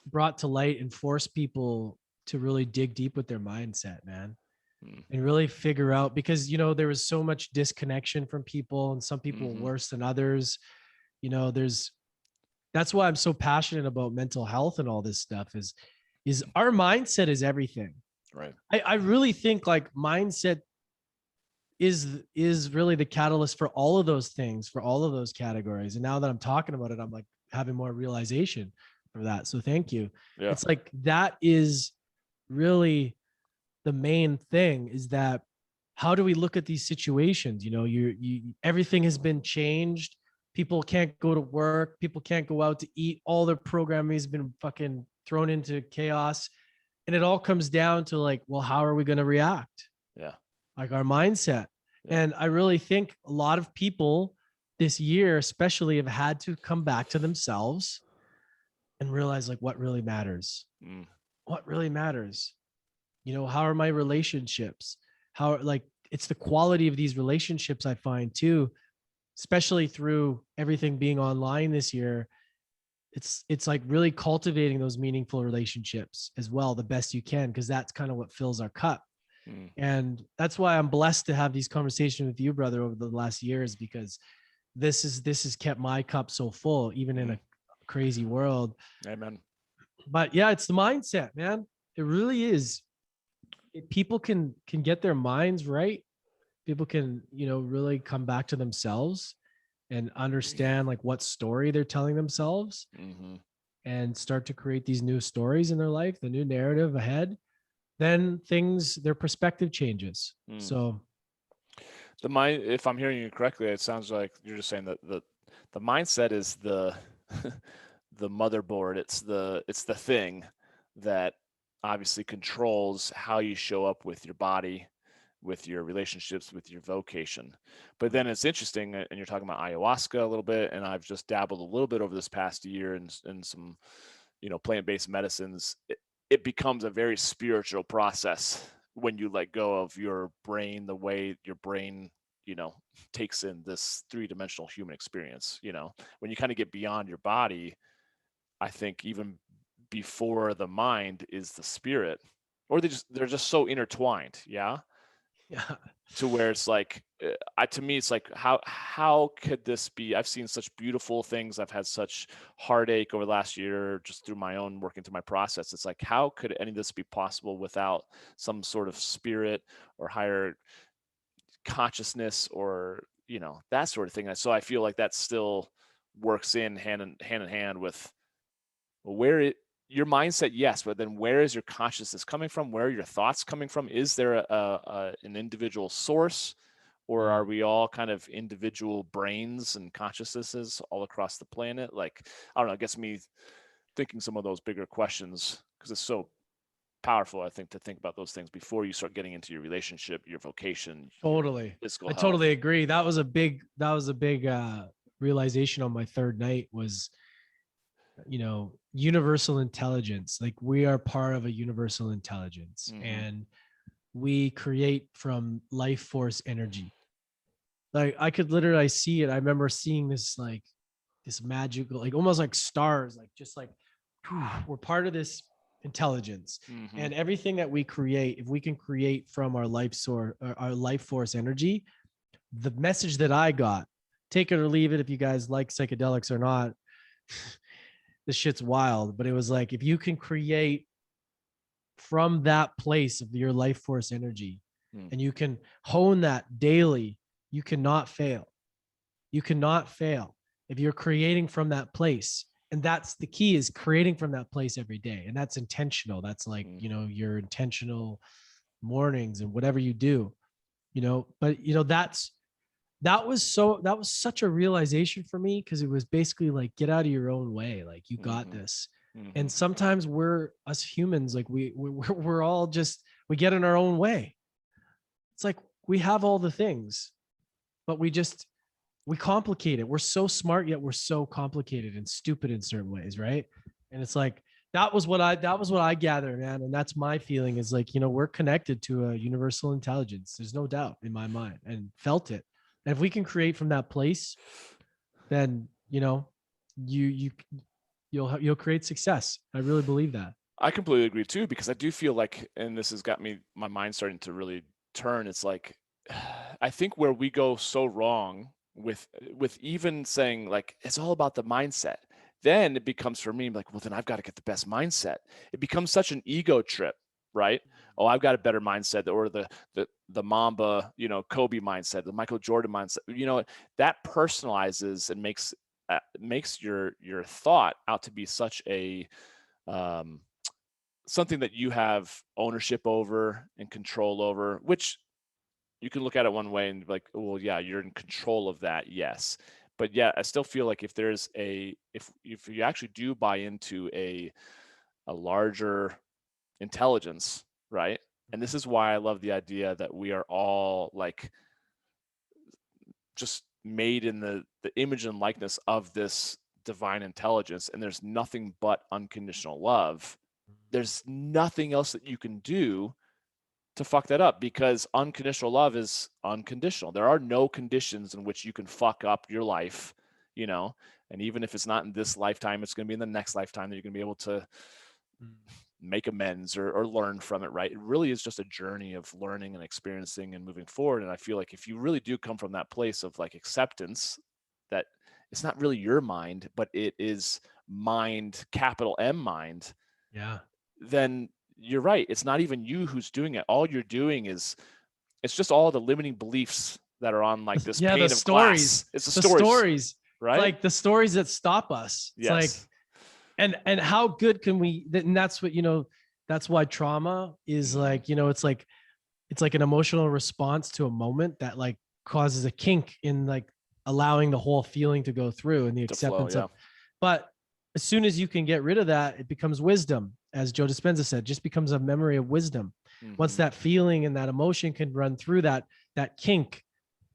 brought to light and forced people to really dig deep with their mindset, man, Mm. and really figure out, because there was so much disconnection from people, and some people Mm-hmm. worse than others. There's That's why I'm so passionate about mental health and all this stuff. Is our mindset is everything. Right. I really think like mindset is really the catalyst for all of those things, for all of those categories. And now that I'm talking about it, I'm like having more realization for that. So thank you. Yeah. It's like that is really the main thing, is that how do we look at these situations? Everything has been changed. People can't go to work. People can't go out to eat. All their programming has been fucking thrown into chaos. And it all comes down to like, well, how are we going to react? Yeah. Like our mindset. Yeah. And I really think a lot of people this year, especially, have had to come back to themselves and realize like what really matters. Mm. What really matters? How are my relationships? How, like, it's the quality of these relationships I find too, especially through everything being online this year. It's like really cultivating those meaningful relationships as well, the best you can, because that's kind of what fills our cup. Mm. And that's why I'm blessed to have these conversations with you, brother, over the last years, because this has kept my cup so full, even in Mm. a crazy world. Amen. But yeah, it's the mindset, man. It really is. If people can get their minds right, people can, really come back to themselves and understand like what story they're telling themselves, Mm-hmm. and start to create these new stories in their life, the new narrative ahead, then their perspective changes. Mm. So The mind, if I'm hearing you correctly, it sounds like you're just saying that the mindset is the the motherboard. It's the thing that obviously controls how you show up with your body, with your relationships, with your vocation. But then it's interesting, and you're talking about ayahuasca a little bit, and I've just dabbled a little bit over this past year in some, plant-based medicines. It becomes a very spiritual process when you let go of your brain, the way your brain, you know, takes in this three-dimensional human experience. When you kind of get beyond your body, I think even before the mind is the spirit, or they're just so intertwined. Yeah. Yeah. To where it's like, to me, it's like, how could this be? I've seen such beautiful things. I've had such heartache over the last year just through my own working through my process. It's like, how could any of this be possible without some sort of spirit or higher consciousness, or that sort of thing? So I feel like that still works in hand in hand with where your mindset, yes, but then where is your consciousness coming from? Where are your thoughts coming from? Is there an individual source, or are we all kind of individual brains and consciousnesses all across the planet? Like, I don't know, it gets me thinking some of those bigger questions, because it's so powerful, I think, to think about those things before you start getting into your relationship, your vocation, Totally. your physical I health. totally agree. That was a big realization on my third night was, universal intelligence. Like, we are part of a universal intelligence, and we create from life force energy. Like, I could literally see it. I remember seeing this, like, this magical, like almost like stars, like just like we're part of this intelligence. And everything that we create, if we can create from our life source, our life force energy, the message that I got, take it or leave it if you guys like psychedelics or not, this shit's wild. But it was like, if you can create from that place of your life force energy, and you can hone that daily, you cannot fail. You cannot fail if you're creating from that place. And that's the key, is creating from that place every day. And that's intentional. That's like, your intentional mornings and whatever you do, but that was such a realization for me, because it was basically like, get out of your own way. Like, you got this. And sometimes us humans, like we're all just, we get in our own way. It's like, we have all the things, but we complicate it. We're so smart, yet we're so complicated and stupid in certain ways. Right. And it's like, that was what I gathered, man. And that's my feeling, is like, we're connected to a universal intelligence. There's no doubt in my mind, and felt it. And if we can create from that place, then, you'll create success. I really believe that. I completely agree too, because I do feel like, and this has got my mind starting to really turn. It's like, I think where we go so wrong with even saying like, it's all about the mindset, then it becomes for me like, well, then I've got to get the best mindset. It becomes such an ego trip, right? Oh, I've got a better mindset, or the Mamba, Kobe mindset, the Michael Jordan mindset. That personalizes and makes your thought out to be such a something that you have ownership over and control over, which you can look at it one way and be like, well, yeah, you're in control of that. Yes. But yeah, I still feel like if you actually do buy into a larger intelligence, right? And this is why I love the idea that we are all like just made in the image and likeness of this divine intelligence, and there's nothing but unconditional love. There's nothing else that you can do to fuck that up, because unconditional love is unconditional. There are no conditions in which you can fuck up your life, and even if it's not in this lifetime, it's going to be in the next lifetime that you're going to be able to make amends or learn from it, right? It really is just a journey of learning and experiencing and moving forward. And I feel like if you really do come from that place of like acceptance, that it's not really your mind, but it is mind, capital M mind. Yeah. Then you're right. It's not even you who's doing it. All you're doing is, it's just all the limiting beliefs that are on like this pane the of stories. glass. It's the stories, right? It's like the stories that stop us. It's like, and how good can we, and that's what, that's why trauma is like, it's like an emotional response to a moment that like causes a kink in like allowing the whole feeling to go through, and the acceptance of, but as soon as you can get rid of that, it becomes wisdom. As Joe Dispenza said, just becomes a memory of wisdom. Once that feeling and that emotion can run through that kink.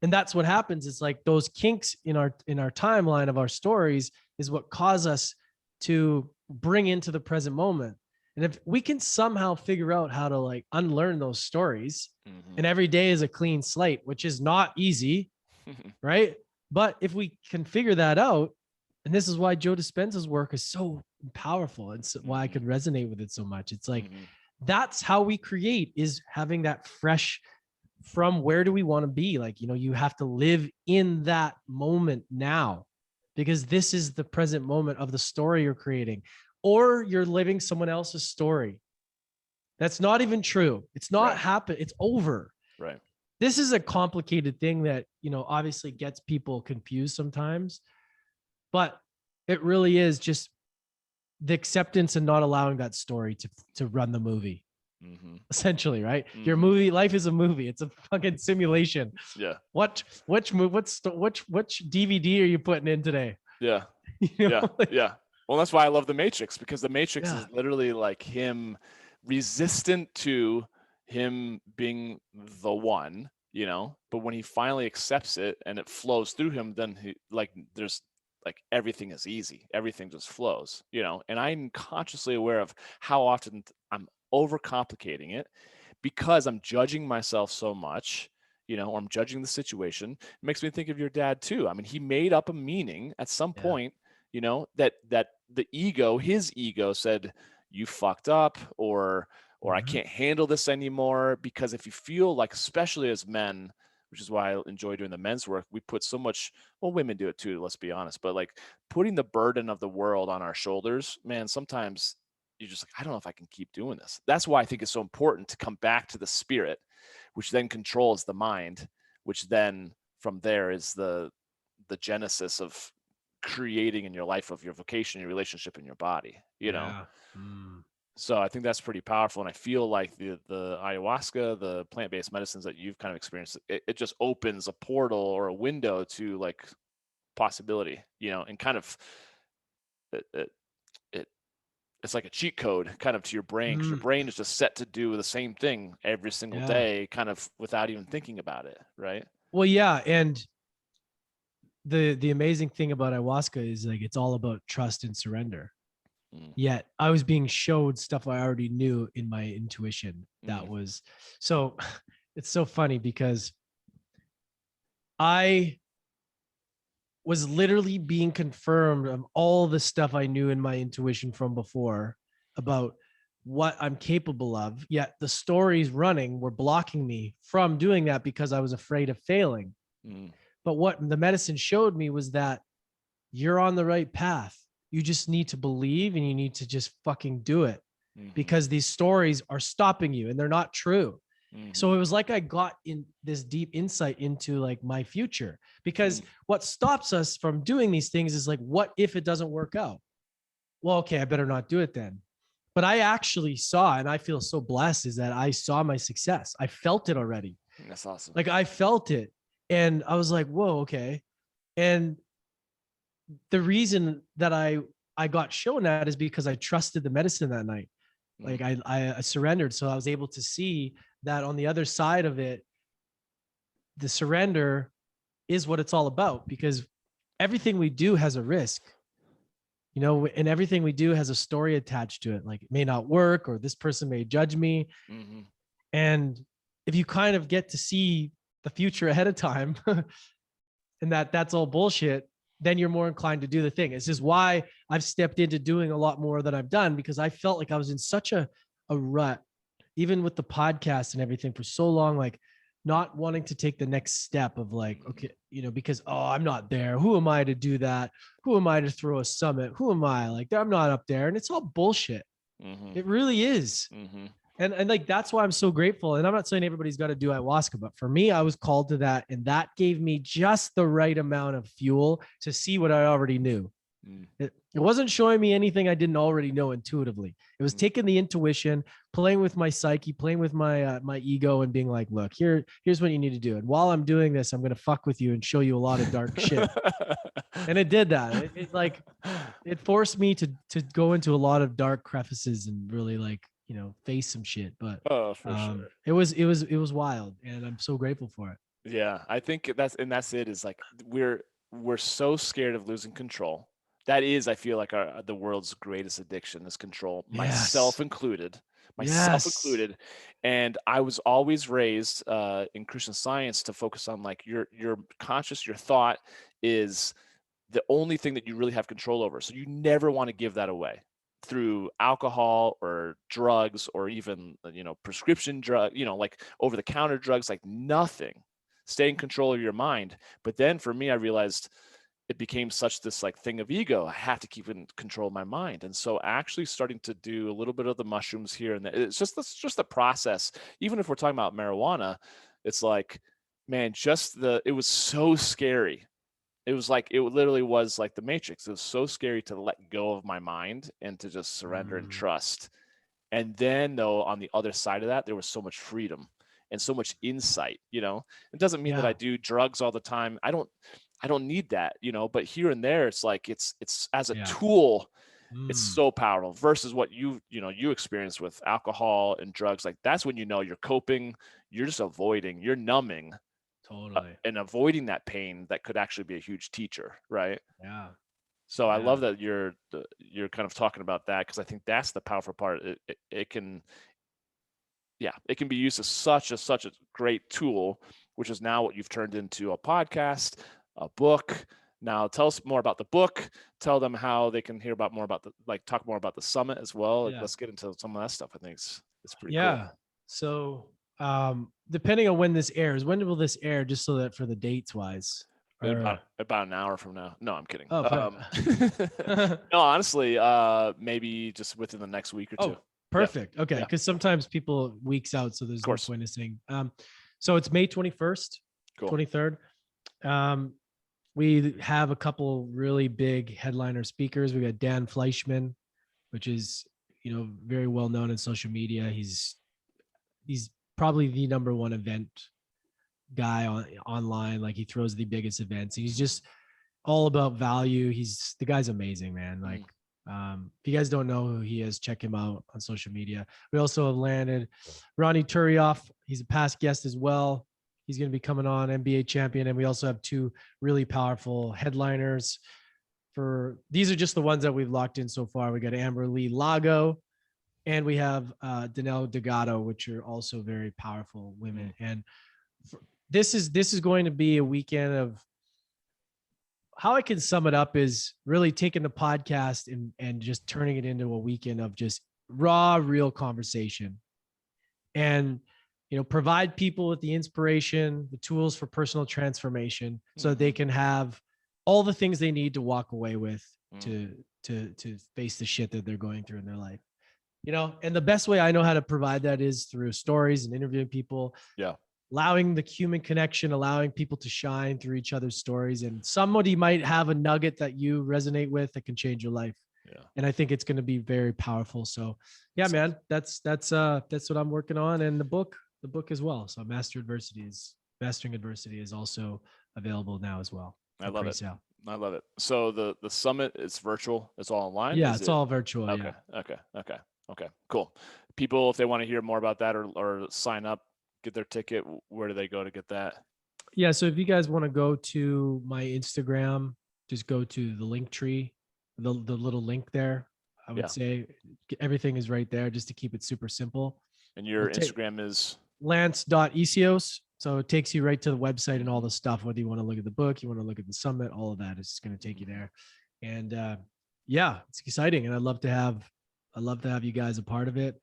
And that's what happens. It's like those kinks in our timeline of our stories is what cause us to bring into the present moment. And if we can somehow figure out how to like unlearn those stories, and every day is a clean slate, which is not easy, right? But if we can figure that out, And this is why Joe Dispenza's work is so powerful. And so why I Mm-hmm. could resonate with it so much. It's like, Mm-hmm. that's how we create, is having that fresh, from where do we want to be? Like, you know, you have to live in that moment now, because this is the present moment of the story you're creating, or you're living someone else's story. That's not even true. It's not Right. happen. It's over. Right. This is a complicated thing that, you know, obviously gets people confused sometimes, but it really is just the acceptance and not allowing that story to run the movie. Mm-hmm. Essentially, right? Your Mm-hmm. movie life is a movie. It's a fucking simulation. Yeah. Which DVD are you putting in today? Yeah. You Yeah. know, like, Yeah. Well, that's why I love The Matrix, because The Matrix yeah, is literally like him resistant to him being the one, you know, but when he finally accepts it and it flows through him, then he like there's like everything is easy. Everything just flows, you know, and I'm consciously aware of how often I'm overcomplicating it because I'm judging myself so much, you know, or I'm judging the situation. It makes me think of your dad too. I mean, he made up a meaning at some yeah, point, you know, that the ego, his ego said, you fucked up, or I mm-hmm. can't handle this anymore. Because if you feel like, especially as men, which is why I enjoy doing the men's work, we put so much, well, women do it too, let's be honest, but like putting the burden of the world on our shoulders, man, sometimes you're just like, I don't know if I can keep doing this. That's why I think it's so important to come back to the spirit, which then controls the mind, which then from there is the genesis of creating in your life, of your vocation, your relationship, and your body, you know. Yeah. Mm. So I think that's pretty powerful. And I feel like the ayahuasca, the plant-based medicines that you've kind of experienced, it just opens a portal or a window to like possibility, you know, and kind of it, it, it it's like a cheat code kind of to your brain, because your Mm. brain is just set to do the same thing every single Yeah. day, kind of without even thinking about it, right? Well, yeah, and the amazing thing about ayahuasca is like it's all about trust and surrender. Mm, Yet I was being showed stuff I already knew in my intuition. That mm, was so. It's so funny because I was literally being confirmed of all the stuff I knew in my intuition from before about what I'm capable of. Yet the stories running were blocking me from doing that because I was afraid of failing. mm, But what the medicine showed me was that you're on the right path. You just need to believe and you need to just fucking do it, mm-hmm, because these stories are stopping you and they're not true. mm-hmm, So it was like I got in this deep insight into like my future, because mm, what stops us from doing these things is like, what if it doesn't work out? Well, okay, I better not do it then. But I actually saw, and I feel so blessed, is that I saw my success. I felt it already. that's awesome. Like I felt it. And I was like, whoa, okay. And the reason that I got shown that is because I trusted the medicine that night. Mm, Like I surrendered, so I was able to see that on the other side of it, the surrender is what it's all about, because everything we do has a risk, you know, and everything we do has a story attached to it. Like it may not work, or this person may judge me. mm-hmm, And if you kind of get to see the future ahead of time and that's all bullshit, then you're more inclined to do the thing. It's just why I've stepped into doing a lot more than I've done, because I felt like I was in such a rut, even with the podcast and everything for so long, like not wanting to take the next step of like, mm-hmm, okay, you know, because, oh, I'm not there. Who am I to do that? Who am I to throw a summit? Who am I? Like, I'm not up there. And it's all bullshit. mm-hmm, It really is. mm-hmm. And like that's why I'm so grateful. And I'm not saying everybody's got to do ayahuasca, but for me, I was called to that, and that gave me just the right amount of fuel to see what I already knew. Mm, It wasn't showing me anything I didn't already know intuitively. It was mm. taking the intuition, playing with my psyche, playing with my my ego, and being like, "Look, here's what you need to do." And while I'm doing this, I'm gonna fuck with you and show you a lot of dark shit. And it did that. It like it forced me to go into a lot of dark crevices and really like, you know, face some shit. But Oh, for sure. it was wild, and I'm so grateful for it. Yeah, I think that's it. Is like we're so scared of losing control. That is, I feel like the world's greatest addiction is control, myself Yes. included. Myself Yes. included. And I was always raised in Christian Science to focus on like your conscious, your thought is the only thing that you really have control over. So you never want to give that away through alcohol or drugs or even, prescription drug, like over the counter drugs, like nothing. Stay in control of your mind. But then for me, I realized it became such this like thing of ego. I have to keep in control of my mind. And so actually starting to do a little bit of the mushrooms here and there, it's just the process. Even if we're talking about marijuana, it's like, man, it was so scary. It was like, it literally was like the Matrix. It was so scary to let go of my mind and to just surrender and trust. And then though, on the other side of that, there was so much freedom and so much insight. It doesn't mean that I do drugs all the time. I don't need that, but here and there, it's like, it's as a tool, it's so powerful versus what you experienced with alcohol and drugs. Like that's when, you're coping, you're just avoiding, you're numbing, Totally. and avoiding that pain that could actually be a huge teacher. Right. Yeah. So I love that you're kind of talking about that, because I think that's the powerful part. It can be used as such a great tool, which is now what you've turned into a podcast, a book. Now tell us more about the book. Tell them how they can hear about more about talk more about the summit as well. Like, let's get into some of that stuff. I think it's pretty cool. So depending on when this airs, when will this air, just so that for the dates wise? About an hour from now. No, I'm kidding. Oh, no, honestly, maybe just within the next week or two. Perfect. Yeah. Okay. Because sometimes people weeks out, so there's no point in saying. So it's May 21st, cool. 23rd. We have a couple really big headliner speakers. We got Dan Fleischman, which is, very well known in social media. He's probably the number one event guy online. Like he throws the biggest events. He's just all about value. The guy's amazing, man. Like, if you guys don't know who he is, check him out on social media. We also have landed Ronnie Turioff. He's a past guest as well. He's going to be coming on, NBA champion. And we also have two really powerful headliners. These are just the ones that we've locked in so far. We got Amber Lee Lago, and we have Danelle Degato, which are also very powerful women. And this is going to be a weekend of, how I can sum it up is really taking the podcast and just turning it into a weekend of just raw, real conversation, and, provide people with the inspiration, the tools for personal transformation, so that they can have all the things they need to walk away with to face the shit that they're going through in their life. And the best way I know how to provide that is through stories and interviewing people. Yeah. Allowing the human connection, allowing people to shine through each other's stories. And somebody might have a nugget that you resonate with that can change your life. Yeah. And I think it's going to be very powerful. So yeah, man, that's what I'm working on. And the book as well. So Mastering Adversity is also available now as well. I love it. I love it. So the summit is virtual. It's all online. Yeah, it's all virtual. Okay. Yeah. Okay. Cool. People, if they want to hear more about that or sign up, get their ticket, where do they go to get that? Yeah. So if you guys want to go to my Instagram, just go to the link tree, the little link there. I would say everything is right there, just to keep it super simple. And your Instagram is lance.essihos. So it takes you right to the website and all the stuff, whether you want to look at the book, you want to look at the summit, all of that is just going to take you there. And it's exciting. And I'd love to have you guys a part of it.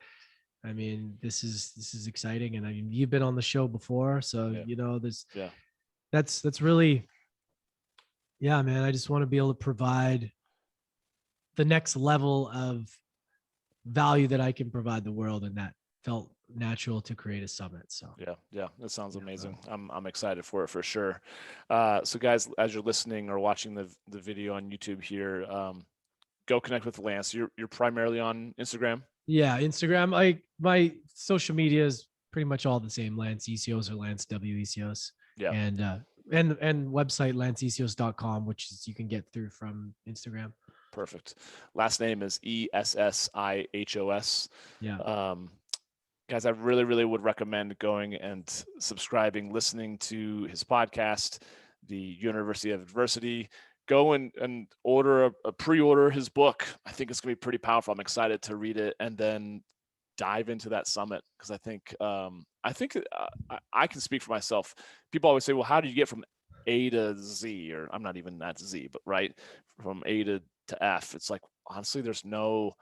I mean, this is exciting. And I mean, you've been on the show before, so that's really, man, I just want to be able to provide the next level of value that I can provide the world. And that felt natural to create a summit. So that sounds amazing. I'm excited for it for sure. So guys, as you're listening or watching the video on YouTube here, go connect with Lance. You're primarily on Instagram. Yeah, Instagram. My social media is pretty much all the same. Lance Essihos or Lance W Essihos. Yeah. And website lanceessihos.com, which is you can get through from Instagram. Perfect. Last name is Essihos. Yeah. Guys, I really, really would recommend going and subscribing, listening to his podcast, The University of Adversity. Go and order a pre-order his book. I think it's gonna be pretty powerful. I'm excited to read it and then dive into that summit, because I think I can speak for myself. People always say, well, how do you get from A to Z, or I'm not even at Z, but right from A to F. It's like, honestly, there's no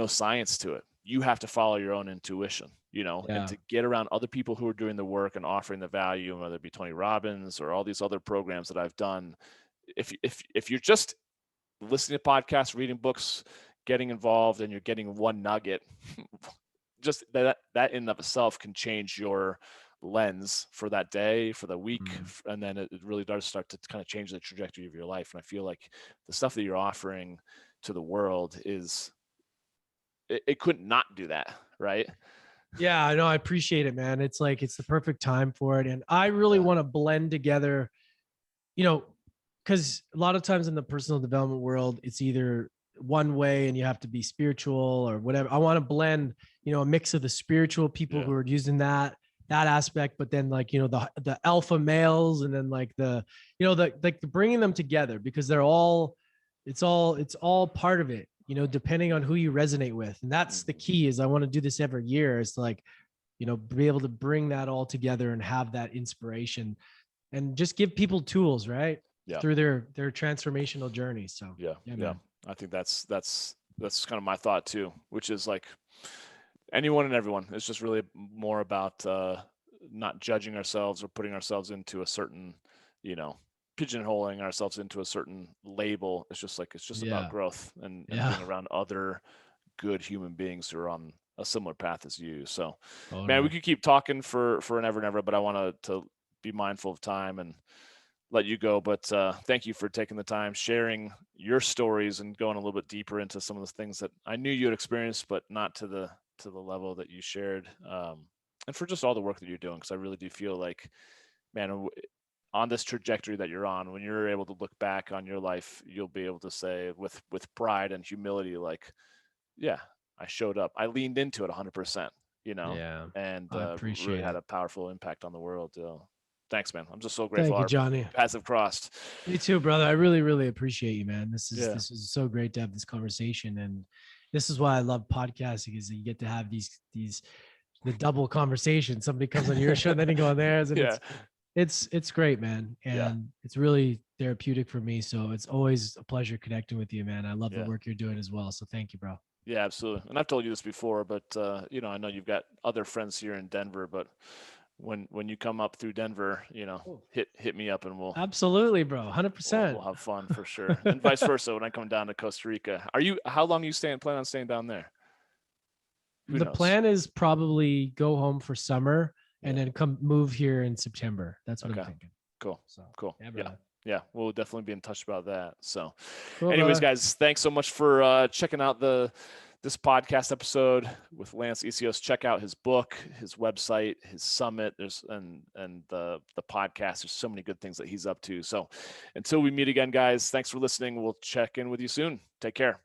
science to it. You have to follow your own intuition, and Yeah. to get around other people who are doing the work and offering the value, whether it be Tony Robbins or all these other programs that I've done. If you're just listening to podcasts, reading books, getting involved, and you're getting one nugget, just that in and of itself can change your lens for that day, for the week, and then it really does start to kind of change the trajectory of your life. And I feel like the stuff that you're offering to the world is, it couldn't not do that, right? Yeah, I know. I appreciate it, man. It's like, it's the perfect time for it. And I really Yeah. want to blend together, you know, because a lot of times in the personal development world, it's either one way and you have to be spiritual or whatever. I want to blend, a mix of the spiritual people Yeah. who are using that aspect, but then like, the alpha males, and then like the bringing them together, because it's all part of it, depending on who you resonate with. And that's the key. Is I want to do this every year, is to like, be able to bring that all together and have that inspiration, and just give people tools, right? Yeah. Through their transformational journey. So Yeah. yeah, Yeah. man. I think that's kind of my thought too, which is like anyone and everyone. It's just really more about not judging ourselves or putting ourselves into a certain, pigeonholing ourselves into a certain label. It's just about Yeah. growth and Yeah. being around other good human beings who are on a similar path as you. So, man, we Totally. could keep talking for an ever and ever, but I want to be mindful of time and let you go. But thank you for taking the time, sharing your stories, and going a little bit deeper into some of the things that I knew you had experienced, but not to the level that you shared. And for just all the work that you're doing, because I really do feel like, man, on this trajectory that you're on, when you're able to look back on your life, you'll be able to say with pride and humility, like, yeah, I showed up, I leaned into it 100%, Yeah. and I really appreciate had it. a powerful impact on the world. Thanks, man. I'm just so grateful Thank you, our Johnny. paths have crossed. Me too, brother. I really, really appreciate you, man. This is Yeah. this is so great to have this conversation, and this is why I love podcasting, is that you get to have these the double conversation. Somebody comes on your show, and then you go on theirs, and Yeah. it's great, man. Yeah. And it's really therapeutic for me. So it's always a pleasure connecting with you, man. I love the Yeah. work you're doing as well. So thank you, bro. Yeah, absolutely. And I've told you this before, but I know you've got other friends here in Denver, but when you come up through Denver, Oh, hit me up and absolutely, bro. we'll 100%. have fun for sure. And vice versa when I come down to Costa Rica. How long are you plan on staying down there? Who The knows? plan is probably go home for summer and Yeah. then come move here in September. That's what I'm Okay. thinking. Cool. So Cool. yeah, Yeah. brother. Yeah. We'll definitely be in touch about that. So Cool, anyways, brother. guys, thanks so much for checking out this podcast episode with Lance Essihos. Check out his book, his website, his summit. And the podcast. There's so many good things that he's up to. So until we meet again, guys, thanks for listening. We'll check in with you soon. Take care.